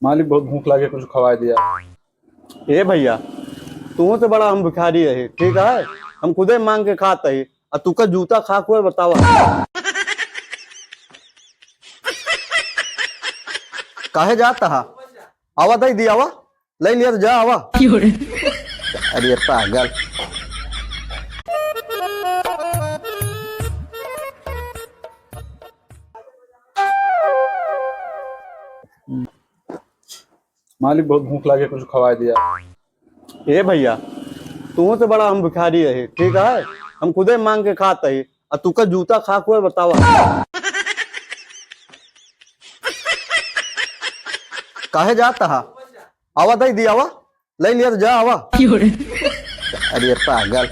मालिक बहुत भूख लगे, कुछ खवा दिया। ए भैया, तू से बड़ा हम भिखारी है, ठीक है। हम खुदे मांग के खाते है और तू का जूता खा को बतावा काहे जाता हा? आवा दई दी आवा, ले लिया तो जा आवा। अरे पागल। मालिक बहुत भूख लगे, कुछ खवा दिया। ए भैया, तू से बड़ा हम भिखारी है, ठीक है। हम खुदे मांग के खाते है और तू का जूता खा को बतावा काहे जाता हा? आवा दई दी आवा, ले लिया तो जा आवा। अरे पागल।